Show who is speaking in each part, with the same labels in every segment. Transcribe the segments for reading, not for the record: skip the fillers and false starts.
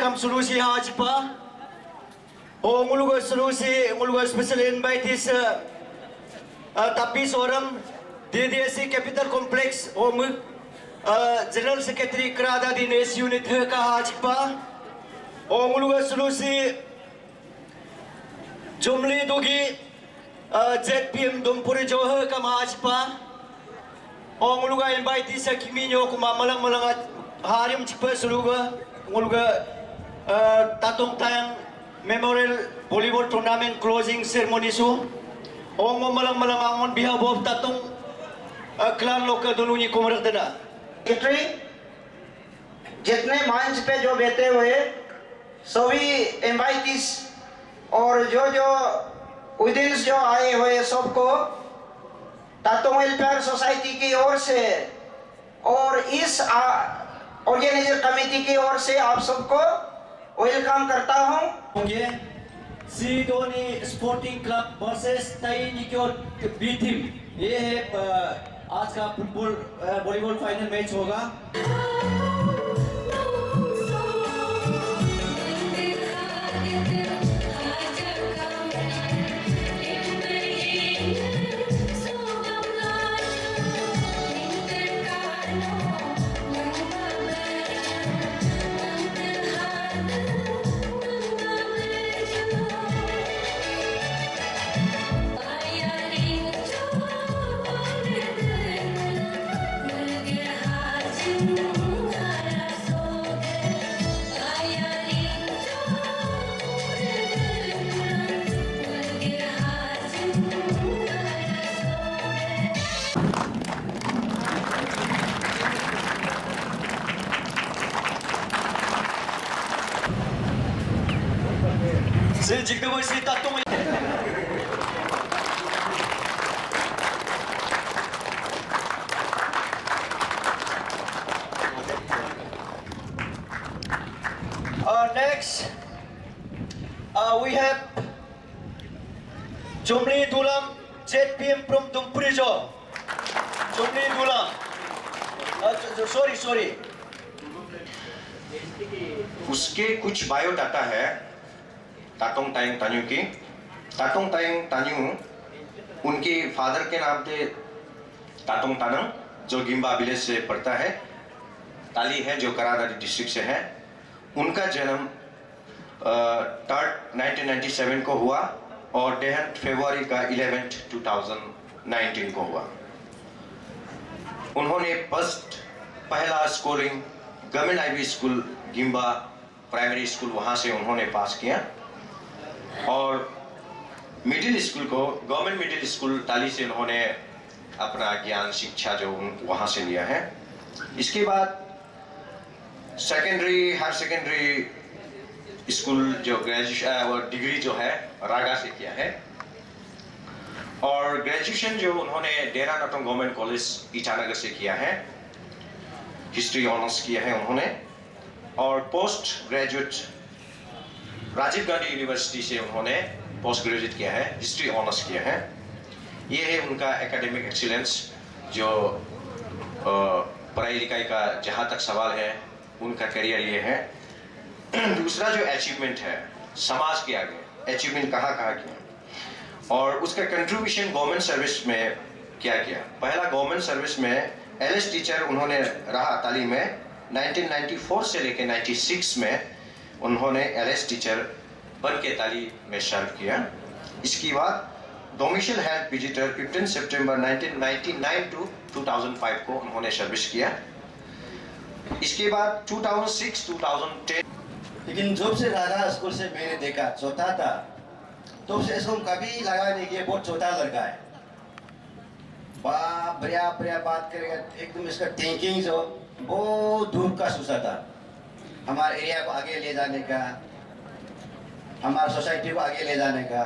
Speaker 1: kam solusi haji pa. O ngulugo solusi ngulugo special invite is tapi seorang DDSC Capital Complex o General Secretary Kerada Dinas Unit ka haji pa. O ngulugo solusi Jumli dogi ZPM Dumpuri Johor ka haji pa. O ngulugo invite is kiminyo kumamalang malang harim cipa suluga nguluga tatong tayang Memorial Volleyball Tournament closing ceremony su. Ong malang on behalf of tatong clan लोग दोनों को मरक देना.
Speaker 2: जितने मंच पे जो बैठे हुए सभी इनवाइटीज और जो ऑडियंस जो आए हुए सबको तातों वेलफेयर सोसाइटी की ओर से और इस ऑर्गेनाइजर कमेटी की ओर से आप सबको वेलकम करता हूं.
Speaker 1: सिडोनी स्पोर्टिंग क्लब वर्सेस ताई निक्योर बी टीम, ये है आज का फुटबॉल वॉलीबॉल फाइनल मैच होगा. Next, we have Jumli Dulam ZPM from Dumpurijo. Jumli Dulam. Sorry.
Speaker 3: उसके कुछ बायोडाटा है तातोंग तायंग तान्यू की. तातोंग तायंग तान्यू उनके फादर के नाम थे तातोंग तानंग, जो गिम्बा विलेज से पड़ता है. ताली है जो करादारी डिस्ट्रिक्ट से है. उनका जन्म 3 1997 को हुआ और देहांत फरवरी का 11 2019 को हुआ. उन्होंने पहला schooling government IB school Gimba primary school वहाँ से उन्होंने पास किया और मिडिल स्कूल को गवर्नमेंट मिडिल स्कूल ताली से उन्होंने अपना ज्ञान शिक्षा जो वहाँ से लिया है. इसके बाद सेकेंडरी हायर सेकेंडरी स्कूल जो ग्रेजुएशन और डिग्री जो है रागा से किया है और ग्रेजुएशन जो उन्होंने डेरा नतंग गवर्नमेंट कॉलेज ईटानगर से किया है. हिस्ट्री ऑनर्स किया है उन्होंने और post graduate Rajiv Gandhi university से उन्होंने पोस्ट ग्रेजुएट किया है, हिस्ट्री ऑनर्स किया है. ये है उनका एकेडमिक एक्सीलेंस. जो पढ़ाई लिखाई का जहाँ तक सवाल है उनका करियर ये है. दूसरा जो अचीवमेंट है समाज के आगे अचीवमेंट कहाँ किया और उसका कंट्रीब्यूशन गवर्नमेंट सर्विस में क्या किया. पहला गवर्नमेंट सर्विस में एलएस टीचर उन्होंने रहा ताली में. 1994 से लेकर 96 में उन्होंने एलएस टीचर बन के ताली में सर्व किया. इसके बाद डोमिशियल हेल्थ विजिटर 15 सितंबर 1999 टू 2005 को उन्होंने सर्विस किया. इसके बाद 2006-2010
Speaker 1: लेकिन जब से राधा स्कूल से मैंने देखा छोटा था तो से इसको कभी लगा नहीं कि बहुत छोटा लड़का है. बढ़िया बात करेगा एकदम. इसका थिंकिंग जो बहुत दूर का सोचा था. हमारे एरिया को आगे ले जाने का, हमारे सोसाइटी को आगे ले जाने का.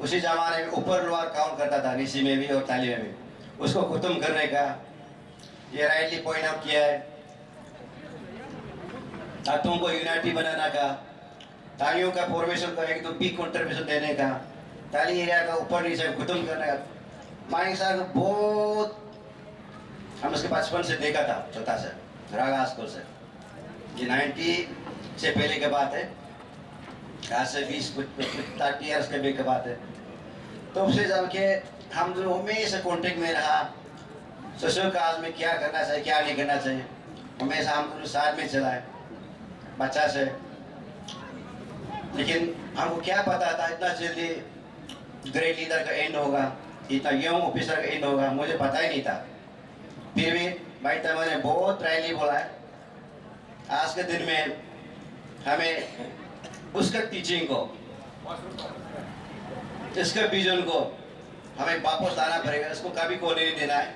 Speaker 1: उसी जमाने में ऊपर लोअर काउंट करता था निशी में भी और ताली में भी. उसको खत्म करने का ये राइटली पॉइंट आउट किया है. तातों को यूनिटी बनाना का, तालियों का फॉर्मेशन का एक तो बिग कंट्रीब्यूशन देने का, ताली एरिया का ऊपर नीचे खत्म करने का. मानिक साहब बहुत हम उसके बचपन से देखा था छोटा सा रागा स्कूल से. ये से पहले की बात है, आज से 20-30 ईयर्स के की बात है। तो उससे जब के हम दोनों हमेशा कॉन्टेक्ट में रहा, ससुर काज में क्या करना चाहिए क्या नहीं करना चाहिए, हमेशा हम दोनों साथ में चलाए बच्चा से। लेकिन हमको क्या पता था इतना जल्दी ग्रेट लीडर का एंड होगा, इतना यंग ऑफिसर का एंड होगा, मुझे पता ही नहीं था। फिर भी भाई तमन ने बहुत प्राइडली बोला है, आज के दिन में हमें उसका टीचिंग को, इसके विजन को हमें वापस लाना पड़ेगा, इसको कभी को नहीं देना है।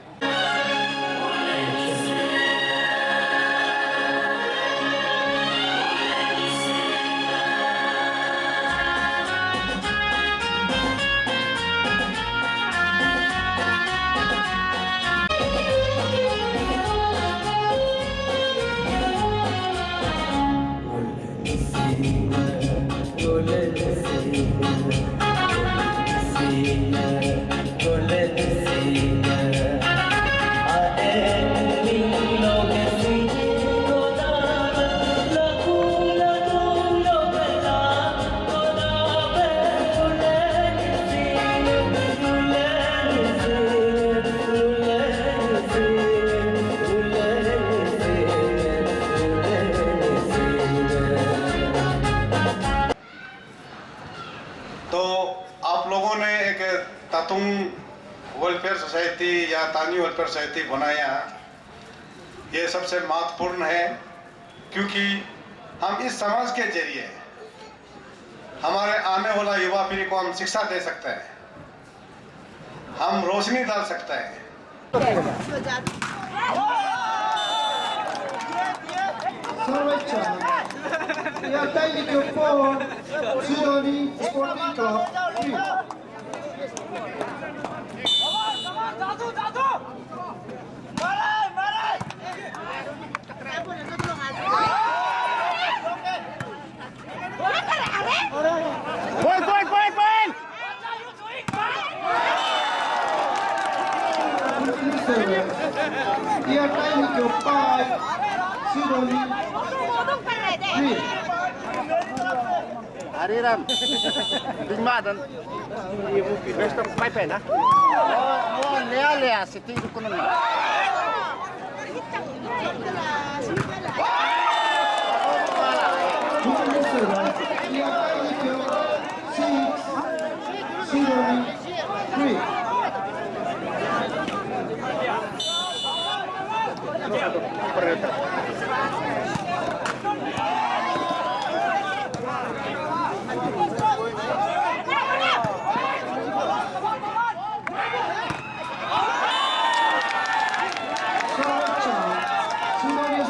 Speaker 4: तो आप लोगों ने एक तातुंग वेलफेयर सोसाइटी या तानी वेलफेयर सोसाइटी बनाया, ये सबसे महत्वपूर्ण है, क्योंकि हम इस समाज के जरिए हमारे आने वाला युवा पीढ़ी को हम शिक्षा दे सकते हैं, हम रोशनी डाल सकते हैं।
Speaker 5: Yeah, thank you for Sidoni Sporting Club. Yeah, thank you for Sidoni.
Speaker 6: Hariran, lima dan best of 5 na. Oh, lea si tingko ko na.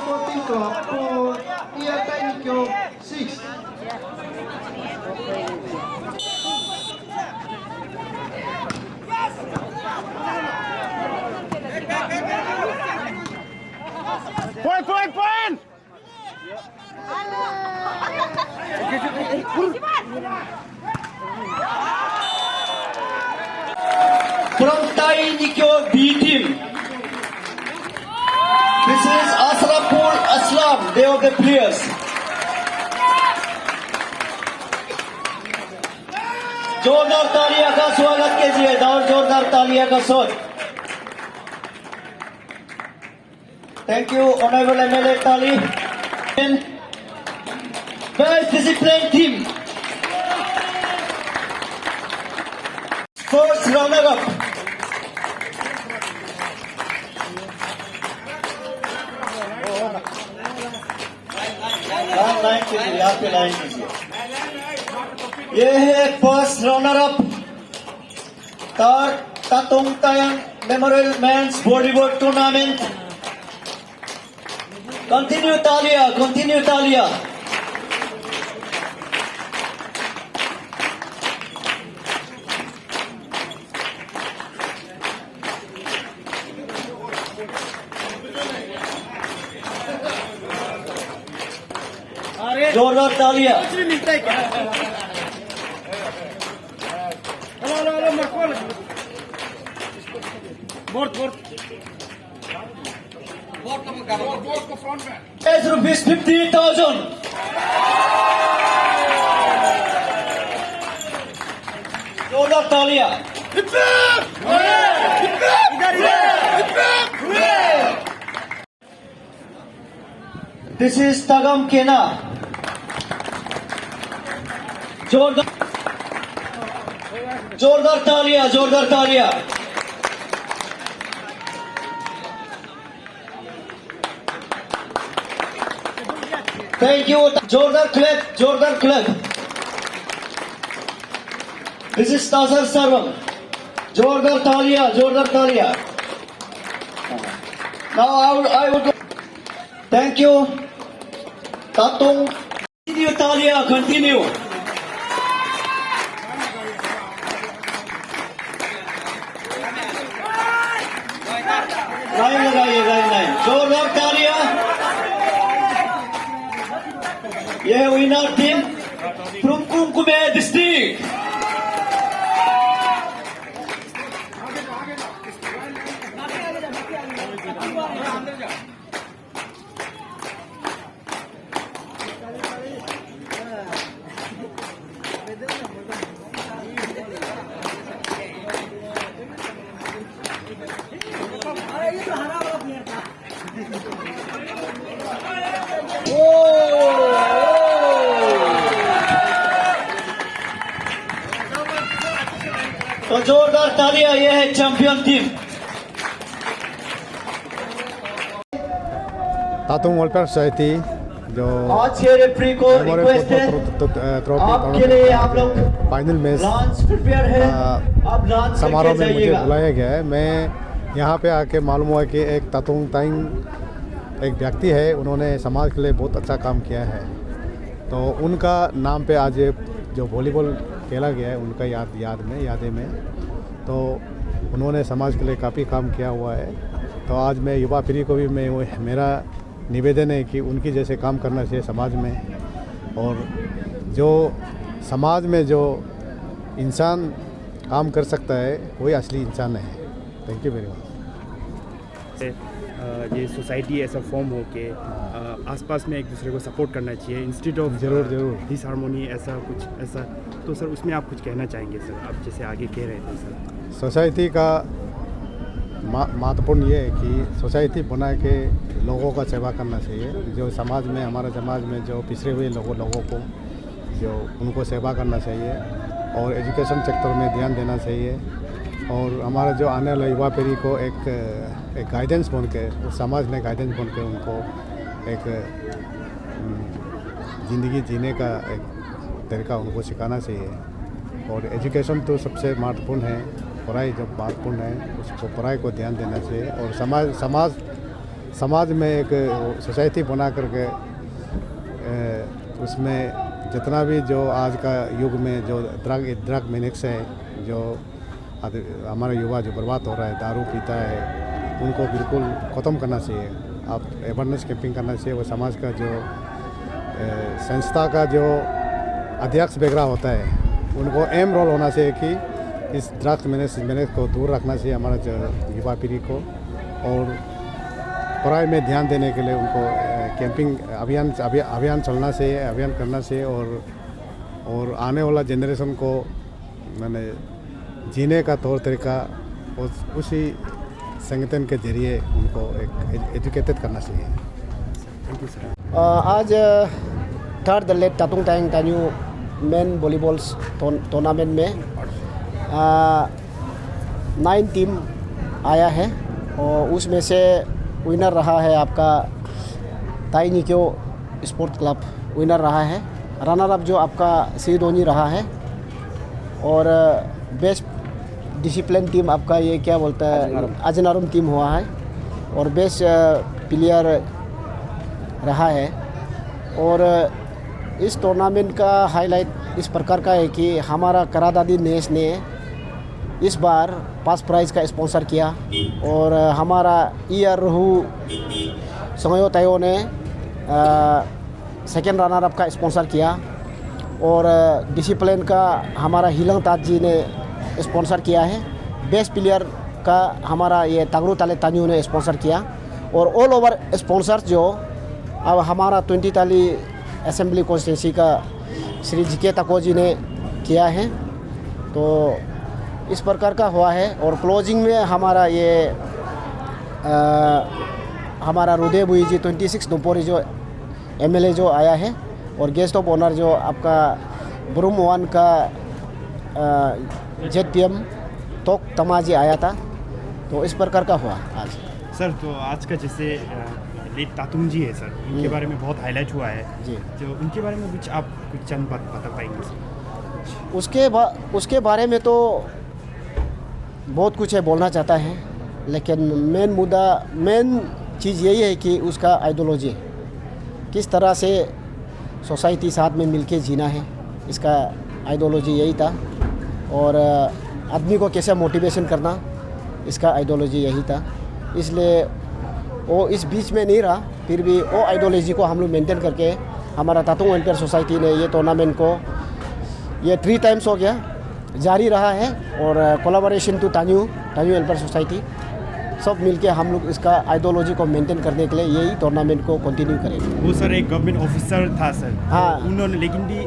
Speaker 5: Sporting Club for Iya Taikyo 6.
Speaker 6: Point!
Speaker 1: From Thai Nikyo B team, this is Asrapur Aslam, they are the players. जोरदार तालियां का स्वागत कीजिए, जोरदार तालियां का स्वागत। Thank you, Honorable MLA Tali. Best disciplined team. First runner-up. Line कीजिए, यहाँ पे लाइन कीजिए। ये है first runner-up Tatung Tayang memorial men's volleyball tournament. Continue तालियां। जोरदार तालियां। ₹50,000 जोरदार तालियां। This is Tagam Kena. जोरदार तालियां, जोरदार तालियां। थैंक यू, जोरदार क्लैप, जोरदार क्लैप। दिस इज ताजर सर्वम, जोरदार तालियां, जोरदार तालियां। Now I would thank you Tatung, continue तालियां, कंटिन्यू। लाइन लगाइए, लाइन, जोरदार तालियां। ये विनर टीम फ्रॉम कुमकुमे डिस्ट्रिक्ट। तो जोरदार तालियां, ये है champion team.
Speaker 7: Tatung welfare society जो
Speaker 1: आज के रेफरी को रिक्वेस्ट है आपके लिए, आप लोग
Speaker 7: फाइनल मैच
Speaker 1: लॉन्च प्रिपेयर है, आप लॉन्च
Speaker 7: समारोह
Speaker 1: करके
Speaker 7: में मुझे
Speaker 1: जाइएगा।
Speaker 7: बुलाया गया है। मैं यहाँ पे आके मालूम हुआ कि एक तातुंग ताइंग एक व्यक्ति है, उन्होंने समाज के लिए बहुत अच्छा काम किया है। तो उनका नाम पे आज जो वॉलीबॉल खेला गया है उनका यादें में तो उन्होंने समाज के लिए काफ़ी काम किया हुआ है। तो आज मैं युवा पीढ़ी को भी मेरा निवेदन है कि उनकी जैसे काम करना चाहिए समाज में, और जो समाज में जो इंसान काम कर सकता है वही असली इंसान है। Thank you very much.
Speaker 8: ये सोसाइटी ऐसा फॉर्म हो के आसपास में एक दूसरे को सपोर्ट करना चाहिए इंस्टीट्यूट ऑफ
Speaker 7: ज़रूर
Speaker 8: डिसहार्मोनी, ऐसा कुछ ऐसा। तो सर उसमें आप कुछ कहना चाहेंगे सर, आप जैसे आगे कह रहे थे सर।
Speaker 7: सोसाइटी का महत्वपूर्ण ये है कि सोसाइटी बना के लोगों का सेवा करना चाहिए। जो समाज में हमारे समाज में जो पिछड़े हुए लोगों को जो उनको सेवा करना चाहिए, और एजुकेशन सेक्टर में ध्यान देना चाहिए, और हमारा जो आने वाला युवा पीढ़ी को एक गाइडेंस बन के, उस समाज में गाइडेंस बन के उनको एक ज़िंदगी जीने का एक तरीका उनको सिखाना चाहिए। और एजुकेशन तो सबसे महत्वपूर्ण है, पढ़ाई जब महत्वपूर्ण है उसको पढ़ाई को ध्यान देना चाहिए। और समाज में एक सोसाइटी बना करके उसमें जितना भी जो आज का युग में जो ड्रग मिक्स है, जो हमारा युवा जो बर्बाद हो रहा है, दारू पीता है, उनको बिल्कुल ख़त्म करना चाहिए। आप अवेयरनेस कैंपिंग करना चाहिए। वो समाज का जो संस्था का जो अध्यक्ष वगैरह होता है, उनको अहम रोल होना चाहिए कि इस ड्रग्स मैनेज को दूर रखना चाहिए हमारा जो युवा पीढ़ी को, और पढ़ाई में ध्यान देने के लिए उनको कैंपिंग अभियान चलना चाहिए, अभियान करना चाहिए, और आने वाला जनरेशन को मैंने जीने का तौर तरीका उसी संगठन के जरिए उनको एक एजुकेटेड करना चाहिए।
Speaker 8: Thank you sir.
Speaker 9: आज third late Tatung Taing Tanyu men volleyball tournament में 9 टीम आया है, और उसमें से विनर रहा है आपका ताइनिक्यो स्पोर्ट क्लब विनर रहा है। रनर अप जो आपका सीडोनी रहा है, और बेस्ट डिसिप्लिन टीम आपका ये क्या बोलता है अजनारुम टीम हुआ है, और बेस्ट प्लेयर रहा है। और इस टूर्नामेंट का हाईलाइट इस प्रकार का है कि हमारा करादादी नेश ने इस बार 5 प्राइज़ का स्पॉन्सर किया, और हमारा ईआरहू संगयो तायो ने सेकेंड रनर अप का स्पॉन्सर किया, और डिसिप्लिन का हमारा हिलंग ताज जी ने स्पॉन्सर किया है। बेस्ट प्लेयर का हमारा ये तांगरू ताले तान्यू ने स्पॉन्सर किया, और ऑल ओवर स्पॉन्सर्स जो अब हमारा 20 ताली असेंबली कॉन्स्टिट्यूंसी का श्री जीके तको जी ने किया है। तो इस प्रकार का हुआ है। और क्लोजिंग में हमारा ये हमारा रुदे बुई जी 26 दुम्पोरी जो MLA जो आया है, और गेस्ट ऑफ ऑनर जो आपका ब्रूम वन का ZPM तोक तमा जी आया था। तो इस प्रकार का हुआ आज।
Speaker 8: सर तो आज का जैसे लेट तातुंग जी है सर, उनके बारे में बहुत हाईलाइट हुआ है
Speaker 9: जी।
Speaker 8: तो उनके बारे में कुछ आप कुछ चंद बात बता पाएंगे सर?
Speaker 9: उसके बारे में तो बहुत कुछ है बोलना चाहता है, लेकिन मेन चीज़ यही है कि उसका आइडियोलॉजी किस तरह से सोसाइटी साथ में मिलके जीना है, इसका आइडियोलॉजी यही था। और आदमी को कैसे मोटिवेशन करना, इसका आइडियोलॉजी यही था। इसलिए वो इस बीच में नहीं रहा, फिर भी वो आइडियोलॉजी को हम लोग मेंटेन करके हमारा तातुंग वेलफेयर सोसाइटी ने ये टूर्नामेंट को ये 3 टाइम्स हो गया जारी रहा है। और कोलैबोरेशन टू तान्यू वेलफेयर सोसाइटी सब मिलके हम लोग इसका आइडियोलॉजी को मेंटेन करने के लिए यही टूर्नामेंट को कंटिन्यू करेंगे।
Speaker 8: वो सर एक गवर्नमेंट ऑफिसर था सर,
Speaker 9: हाँ।
Speaker 8: तो उन्होंने लेकिन भी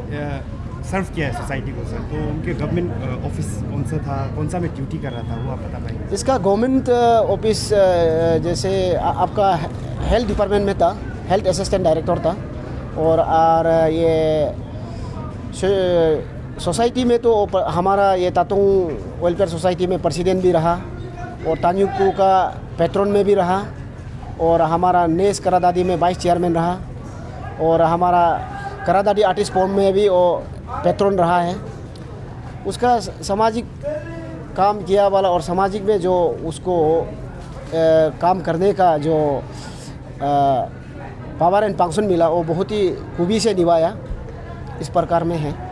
Speaker 8: सर्व किया है सोसाइटी को सर। तो उनके गवर्नमेंट ऑफिस कौन सा था, कौन सा में ड्यूटी कर रहा था, वो आप बता पाएंगे?
Speaker 9: इसका गवर्नमेंट ऑफिस जैसे आपका हेल्थ डिपार्टमेंट में था, हेल्थ असिस्टेंट डायरेक्टर था। और ये सोसाइटी में तो हमारा ये तातुंग वेलफेयर सोसाइटी में प्रेसिडेंट भी रहा, और तान्युकू का पैट्रन में भी रहा, और हमारा नेस करादादी में वाइस चेयरमैन रहा, और हमारा करादादी आर्टिस्ट फोरम में भी वो पैट्रन रहा है। उसका सामाजिक काम किया वाला और सामाजिक में जो उसको काम करने का जो पावर एंड फंक्शन मिला, वो बहुत ही खूबी से निभाया, इस प्रकार में है।